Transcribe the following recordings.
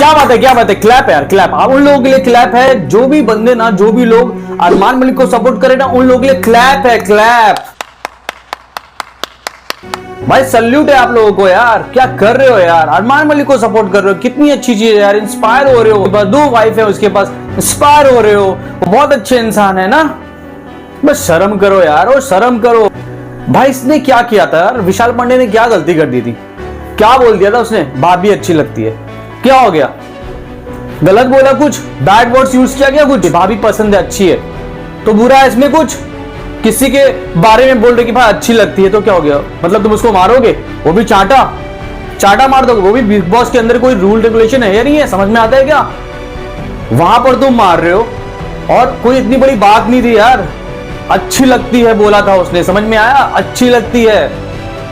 क्या बात है, क्या बात है, क्लैप है यार, क्लैप। आप उन लोगों के लिए क्लैप है जो भी बंदे ना, जो भी लोग अरमान मलिक को सपोर्ट करे ना, उन लोगों के लिए क्लैप है, क्लैप। भाई सल्यूट है आप लोगों को यार, क्या कर रहे हो यार, अरमान मलिक को सपोर्ट कर रहे हो, कितनी अच्छी चीज है यार, इंस्पायर हो रहे हो। बस 2 वाइफ है उसके पास, इंस्पायर हो रहे हो, वो बहुत अच्छे इंसान है ना। बस शर्म करो यार, और शर्म करो। भाई इसने क्या किया था यार, विशाल पांडे ने क्या गलती कर दी थी, क्या बोल दिया था उसने, भाभी अच्छी लगती है, क्या हो गया, गलत बोला कुछ, बैड वर्ड्स यूज किया गया कुछ, भाभी पसंद है अच्छी है तो बुरा है इसमें कुछ, किसी के बारे में बोल रहे कि भाई अच्छी लगती है तो क्या हो गया, मतलब तुम उसको मारोगे, वो भी चाटा चाटा मार दोगे, वो भी बिग बॉस के अंदर कोई रूल रेगुलेशन है या नहीं है, समझ में आता है क्या, वहां पर तुम मार रहे हो और कोई इतनी बड़ी बात नहीं थी यार, अच्छी लगती है बोला था उसने, समझ में आया, अच्छी लगती है,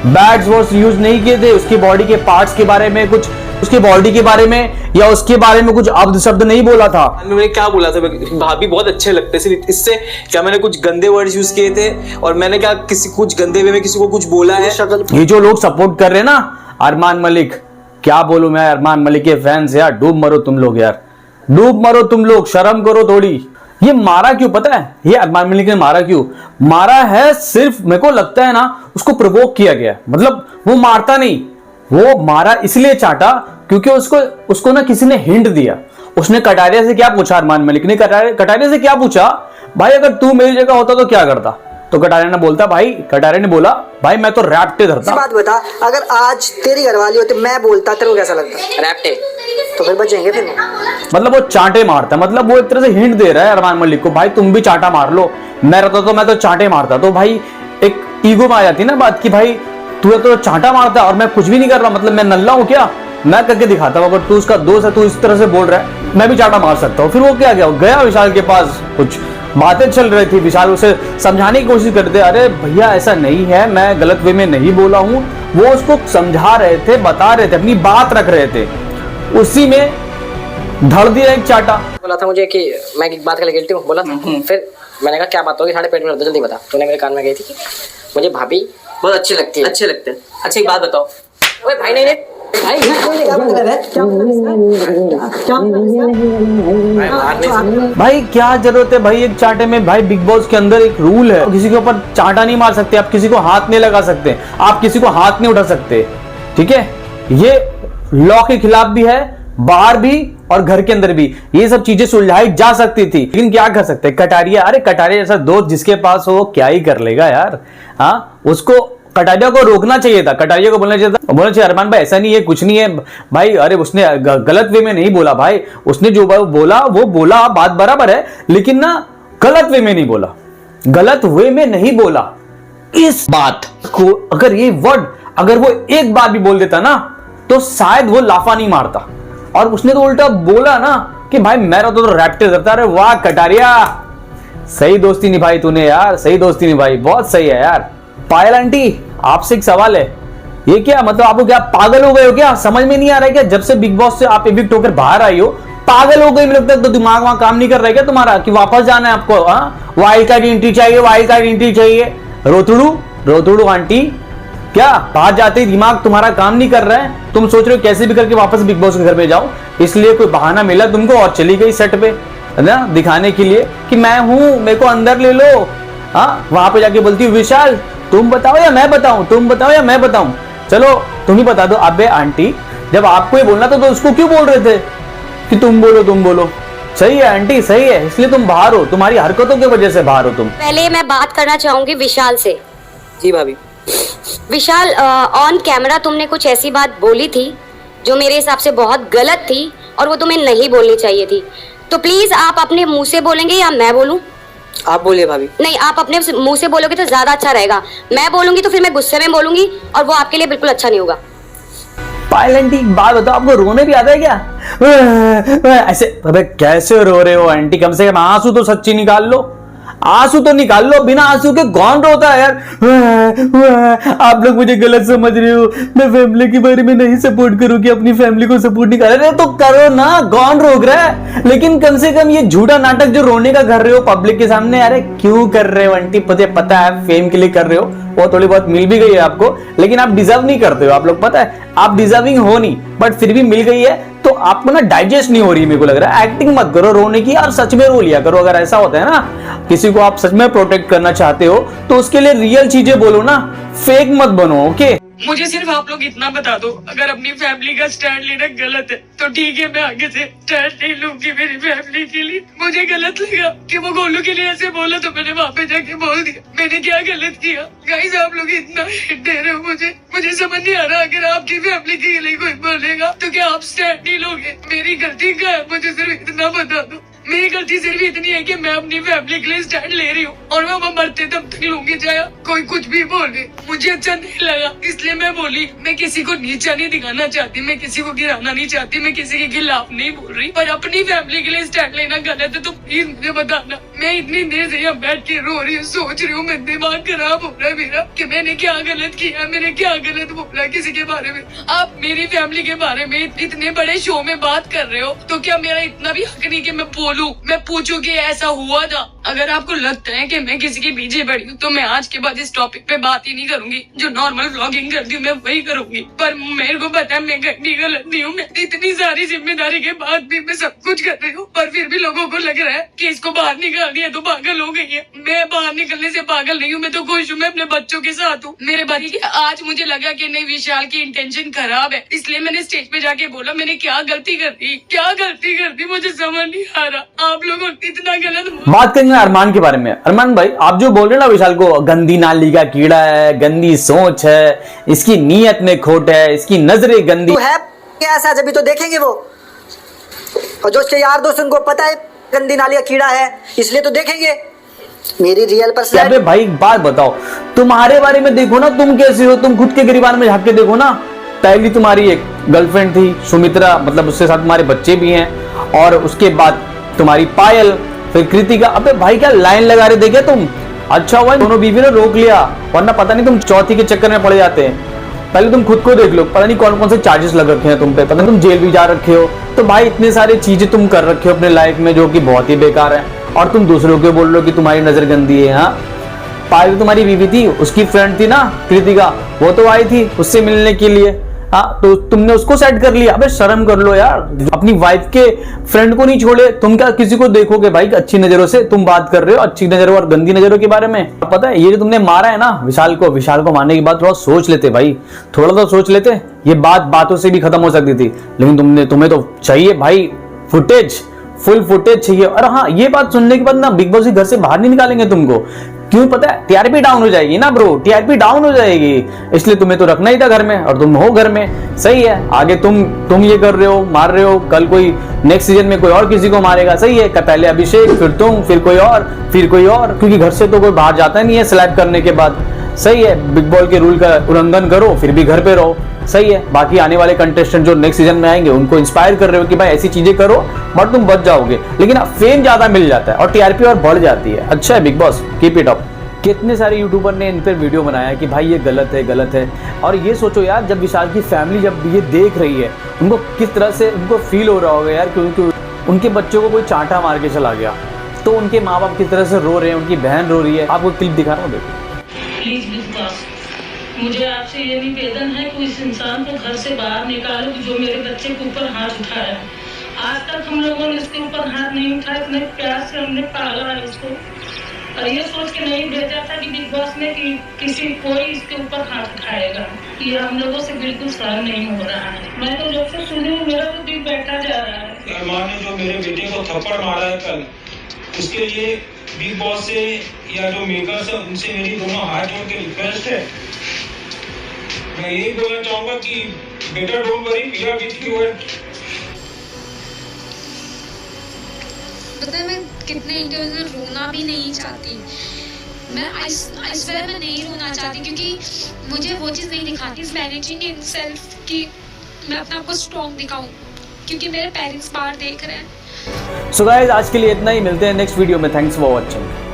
बैड वर्ड्स यूज नहीं किए थे, उसकी बॉडी के पार्ट्स के बारे में कुछ, उसके बॉडी के बारे में या उसके बारे में कुछ अब्द शब्द नहीं बोला था। मैंने क्या बोला था, भाभी बहुत अच्छे लगते, सिर्फ इससे क्या मैंने कुछ गंदे वर्ड्स यूज किए थे, और मैंने क्या किसी कुछ गंदे वे में किसी को कुछ बोला है। ये जो लोग सपोर्ट कर रहे हैं ना अरमान मलिक, क्या बोलूं मैं, अरमान मलिक के फैंस यार, डूब मरो तुम लोग यार, डूब मरो तुम लोग, शर्म करो थोड़ी। ये मारा क्यों पता है, ये अरमान मलिक ने मारा क्यों, मारा है सिर्फ मेरे को लगता है ना उसको प्रोवोक किया गया, मतलब वो मारता नहीं, वो मारा इसलिए चाटा क्योंकि उसको ना किसी ने हिंट दिया। उसने कटारिया से क्या पूछा, अरमान मलिक ने कटारिया से क्या पूछा, भाई अगर तू मेरी जगह होता तो क्या करता, तो कटारिया ने बोला भाई मैं तो रैप्टे धरता। बात बता, अगर आज तेरी घरवाली होती मैं बोलता तेरे को कैसा लगता, रैप्टे तो फिर बचेंगे फिर, मतलब वो चांटे मारता, मतलब वो एक तरह से हिंट दे रहा है अरमान मलिक को, भाई तुम भी चांटा मार लो, मैं रहता तो मैं तो चांटे मारता, तो भाई एक ईगो में आ जाती ना बात कि भाई तू तो चांटा मारता और मैं कुछ भी नहीं कर रहा, मतलब मैं नल्ला हूं क्या, मैं करके दिखाता हूं, अगर तू उसका दोस्त है, तू इस तरह से बोल रहा है, मैं भी चांटा मार सकता हूं। फिर वो क्या गया विशाल के पास, कुछ बातें चल रही थी, विशाल उसे समझाने की कोशिश करते, अरे भैया ऐसा नहीं है, मैं गलत वे में नहीं बोला हूं, वो उसको समझा रहे थे, बता रहे थे, अपनी बात रख रहे थे, उसी में धड़ दिया एक चाटा। बोला था मुझे कि मैं एक बात के लिए गिल्टी हूँ, बोला फिर मैंने कहा क्या बात होगी, साढ़े पेट में जल्दी बता, तूने मेरे कान में गई थी कि मुझे भाभी बहुत अच्छी लगती है, अच्छे लगते हैं, अच्छा एक बात बताओ, ओए भाई नहीं भाई क्या जरूरत है भाई एक चांटे में, भाई बिग बॉस के अंदर एक रूल है, किसी के ऊपर चांटा नहीं मार सकते आप, किसी को हाथ नहीं लगा सकते आप, किसी को हाथ नहीं उठा सकते, ठीक है, ये लॉ के खिलाफ भी है, बाहर भी और घर के अंदर भी ये सब चीजें सुलझाई जा सकती थी, लेकिन क्या कर सकते, कटारिया, अरे कटारिया जैसा दोस्त जिसके पास हो वो क्या ही कर लेगा यार, हाँ उसको कटारिया को रोकना चाहिए था, कटारिया को बोलना चाहिए अरमान भाई ऐसा नहीं है, कुछ नहीं है भाई, अरे उसने गलत वे में नहीं बोला भाई, उसने जो बोला वो बोला, बात बराबर है, लेकिन ना गलत वे में नहीं बोला, गलत वे में नहीं बोला, इस बात को अगर ये वर्ड अगर वो एक बार भी बोल देता ना तो शायद वो लाफा नहीं मारता, और उसने तो उल्टा बोला ना कि भाई मेरा तो रैप्टे करता, अरे वाह कटारिया, सही दोस्ती निभाई तूने यार, सही दोस्ती निभाई, बहुत सही है यार। पायल आंटी आपसे एक सवाल है, ये क्या मतलब आपको क्या पागल हो गए हो क्या, समझ में नहीं आ रहा है क्या, जब से बिग बॉस से आप एविक्ट होकर बाहर आई हो पागल हो गई, मुझे लगता है तो दिमाग वहां काम नहीं कर रहा है क्या तुम्हारा, कि वापस जाना है आपको, हाँ वाइल्ड कार्ड एंट्री चाहिए, वाइल्ड कार्ड एंट्री चाहिए, रोतड़ू आंटी, क्या बाहर जाते ही दिमाग तुम्हारा काम नहीं कर रहा है, तुम सोच रहे हो कैसे भी करके वापस बिग बॉस के घर पे जाओ, इसलिए कोई बहाना मिला तुमको और चली गई सेट पे, है ना, दिखाने के लिए कि मैं हूं, मेरे को अंदर ले लो, हाँ वहां पे जाके बोलती हूँ विशाल तुम बताओ या मैं बताऊं, तुम बताओ या मैं बताऊं, चलो तुम ही बता दो। अबे आंटी जब आपको ये बोलना था तो उसको क्यों बोल रहे थे कि तुम बोलो, सही है आंटी सही है, इसलिए तुम बाहर हो, तुम्हारी हरकतों की वजह से बाहर हो तुम। पहले मैं बात करना चाहूंगी विशाल से। जी भाभी। विशाल ऑन कैमरा तुमने कुछ ऐसी बात बोली थी जो मेरे हिसाब से बहुत गलत थी और वो तुम्हें नहीं बोलनी चाहिए थी, तो प्लीज आप अपने मुंह से बोलेंगे या मैं बोलूं? आप बोलिए भाभी। नहीं आप अपने मुंह से बोलोगे तो ज्यादा अच्छा रहेगा, मैं बोलूंगी तो फिर मैं गुस्से में बोलूंगी और वो आपके लिए बिल्कुल अच्छा नहीं होगा। पायल आंटी बात बताओ, आपको रोने भी आता है क्या ऐसे, अबे कैसे रो रहे हो आंटी, कम से कम आंसू तो सच्ची निकाल लो, आंसू तो निकाल लो, बिना आंसू के कौन रोता है यार, आप लोग मुझे गलत समझ रहे हो, मैं फैमिली के बारे में नहीं सपोर्ट करूंगी, अपनी फैमिली को सपोर्ट नहीं कर रहे तो करो ना, कौन रोक रहा है, लेकिन कम से कम ये झूठा नाटक जो रोने का कर रहे हो पब्लिक के सामने, अरे क्यों कर रहे हो आंटी, पता है फेम के लिए कर रहे हो, वो थोड़ी बहुत मिल भी गई है आपको, लेकिन आप डिजर्व नहीं करते हो। आप लोग पता है आप डिजर्विंग हो नहीं, बट फिर भी मिल गई है तो आपको ना डाइजेस्ट नहीं हो रही। मेरे को लग रहा है एक्टिंग मत करो रोने की, और सच में रो लिया करो। अगर ऐसा होता है ना, किसी को आप सच में प्रोटेक्ट करना चाहते हो तो उसके लिए रियल चीजें बोलो ना, फेक मत बनो। ओके, मुझे सिर्फ आप लोग इतना बता दो, अगर अपनी फैमिली का स्टैंड लेना गलत है तो ठीक है, मैं आगे से स्टैंड नहीं लूंगी मेरी फैमिली के लिए। मुझे गलत लगा कि वो गोलू के लिए ऐसे बोला तो मैंने वहाँ पे जाके बोल दिया। मैंने क्या गलत किया? गाइस आप लोग इतना हिट दे रहे हो मुझे समझ नहीं आ रहा। अगर आपकी फैमिली के लिए कोई बोलेगा तो क्या आप स्टैंड नहीं लोगे? मेरी गलती क्या है? मुझे सिर्फ इतना बता दो। मेरी गलती सिर्फ इतनी है कि मैं अपनी फैमिली के लिए स्टैंड ले रही हूँ और मैं वो मरते दम तक लूंगी, चाहे कोई कुछ भी बोले। मुझे अच्छा नहीं लगा इसलिए मैं बोली। मैं किसी को नीचा नहीं दिखाना चाहती, मैं किसी को गिराना नहीं चाहती, मैं किसी के खिलाफ नहीं बोल रही, पर अपनी फैमिली के लिए स्टैंड लेना गलत है तो प्लीज मुझे बताना। मैं इतनी देर से यहाँ बैठ के रो रही हूँ, सोच रही हूँ, मेरा दिमाग खराब हो रहा है मेरा कि मैंने क्या गलत किया, मैंने क्या गलत बोला किसी के बारे में। आप मेरी फैमिली के बारे में इतने बड़े शो में बात कर रहे हो तो क्या मेरा इतना भी हक नहीं कि मैं बोलूं, मैं पूछूं कि ऐसा हुआ था? अगर आपको लगता है कि मैं किसी के पीछे पड़ी हूँ तो मैं आज के बाद इस टॉपिक पे बात ही नहीं करूंगी। जो नॉर्मल व्लॉगिंग करती हूँ मैं वही करूंगी, पर मेरे को पता है मैं कहीं गलत नहीं हूँ। मैं इतनी सारी जिम्मेदारी के बाद भी मैं सब कुछ कर रही हूँ, पर फिर भी लोगों को लग रहा है कि इसको बाहर निकाल दिया तो पागल हो गई है। मैं बाहर निकलने से पागल नहीं हूँ, मैं तो खुश हूँ, मैं अपने बच्चों के साथ हूँ। मेरे भाई के आज मुझे लगा कि नहीं, विशाल की इंटेंशन खराब है, इसलिए मैंने स्टेज पे जाके बोला मैंने क्या गलती कर दी, क्या गलती कर दी, मुझे समझ नहीं आ रहा। आप लोगों इतना गलत बात करेंगे अरमान के बारे में। अरमान भाई आप जो बोल रहे हैं ना विशाल को गंदी नाली का कीड़ा है, गंदी सोच है, इसकी नीयत में खोट है, इसकी नजरें गंदी है क्या ऐसा, जब भी तो देखेंगे वो। और जो उसके यार दोस्त उनको पता है गंदी नाली का कीड़ा है, इसलिए तो देखेंगे। मेरी रियल पर्सनैलिटी। अबे भाई बात बताओ, तुम्हारे बारे में देखो ना, तुम कैसे हो, तुम खुद के गिरबान में झांक के देखो ना। पहली तुम्हारी एक गर्लफ्रेंड थी सुमित्रा, मतलब उसके साथ तुम्हारे बच्चे भी हैं, और उसके बाद तुम्हारी पायल, फिर कृतिका। अबे भाई क्या लाइन लगा रहे देखे तुम? अच्छा हुआ दोनों बीवी ने रोक लिया, वरना पता नहीं तुम चौथी के चक्कर में पड़ जाते हैं। पहले तुम खुद को देख लो, पता नहीं कौन कौन से चार्जेस लग रखे हैं तुम पे, पता नहीं तुम जेल भी जा रखे हो। तो भाई इतने सारे चीजें तुम कर रखे हो अपने लाइफ में जो कि बहुत ही बेकार है, और तुम दूसरों को बोल रहे हो कि तुम्हारी नजर गंदी है। हाँ, पायल तुम्हारी बीवी थी, उसकी फ्रेंड थी ना कृतिका, वो तो आई थी उससे मिलने के लिए। हाँ, तो तुमने उसको सेट कर लिया। अबे शर्म कर लो यार, अपनी वाइफ के फ्रेंड को नहीं छोड़े, तुम क्या किसी को देखोगे भाई अच्छी नजरों से? तुम बात कर रहे हो अच्छी नजरों और गंदी नजरों के बारे में। पता है ये जो तुमने मारा है ना विशाल को मारने के बाद थोड़ा सोच लेते भाई, थोड़ा तो सोच लेते। ये बात बातों से भी खत्म हो सकती थी, लेकिन तुम्हें तो चाहिए भाई फुटेज, फुल फुटेज चाहिए। और हाँ, ये बात सुनने के बाद ना बिग बॉस घर से बाहर नहीं निकालेंगे तुमको। क्यों पता है? टीआरपी डाउन हो जाएगी ना ब्रो, टीआरपी डाउन हो जाएगी, इसलिए तुम्हें तो रखना ही था घर में, और तुम हो घर में। सही है, आगे तुम ये कर रहे हो, मार रहे हो, कल कोई नेक्स्ट सीजन में कोई और किसी को मारेगा। सही है, पहले अभिषेक, फिर तुम, फिर कोई और, क्योंकि घर से तो कोई बाहर जाता नहीं है स्लैप करने के बाद। सही है, बिग बॉस के रूल का उल्लंघन करो फिर भी घर पे रहो। सही है, बाकी आने वाले कंटेस्टेंट जो नेक्स्ट सीजन में आएंगे उनको इंस्पायर कर रहे हो कि भाई ऐसी चीजें करो बट तुम बच जाओगे, लेकिन फेम ज्यादा मिल जाता है और टीआरपी और बढ़ जाती है। अच्छा है big boss, keep it up. कितने सारे यूट्यूबर ने इन पर वीडियो बनाया कि भाई ये गलत है। और ये सोचो यार, जब विशाल की फैमिली जब ये देख रही है, उनको किस तरह से उनको फील हो रहा होगा यार, क्योंकि उनके बच्चों को कोई चांटा मार के चला गया, तो उनके माँ बाप किस तरह से रो रहे हैं, उनकी बहन रो रही है। आपको क्लिप दिखा रहा हूँ, देखो। प्लीज बिग बॉस, मुझे आपसे ये निवेदन है कि इस इंसान को घर से बाहर निकालो जो मेरे बच्चे के ऊपर हाथ उठाया। आज तक हम लोगों ने इसके ऊपर हाथ नहीं उठाया, इतने प्यार से हमने पाला है इसको, और ये सोच के नहीं भेजा था कि बिग बॉस ने कि कोई इसके ऊपर हाथ उठाएगा। ये हम लोगों से बिल्कुल सहन नहीं हो रहा है। मैं तो जब से सुनी हूँ मेरा तो दिल बैठा जा रहा है। अरमान ने जो मेरे बेटे को थप्पड़ मारा है कल, उसके लिए बिग बॉस से या जो मेकर्स है उनसे मेरी दोनों हाथ जोड़ के रिक्वेस्ट है। मैं यही बोलना चाहूंगा कि बेटा don't worry, we are with you. पता है मैं कितने इंटरव्यूज में रोना भी नहीं चाहती, मैं आई स्वेयर मैं नहीं रोना चाहती, क्योंकि मुझे वो चीज़ नहीं दिखाती मैनेजिंग इन सेल्फ कि मैं अपने आप को स्ट्रॉन्ग दिखाऊं, क्योंकि मेरे पेरेंट्स बाहर देख रहे हैं। सो गाइस आज के लिए इतना ही, मिलते हैं नेक्स्ट वीडियो में। Thanks for watching.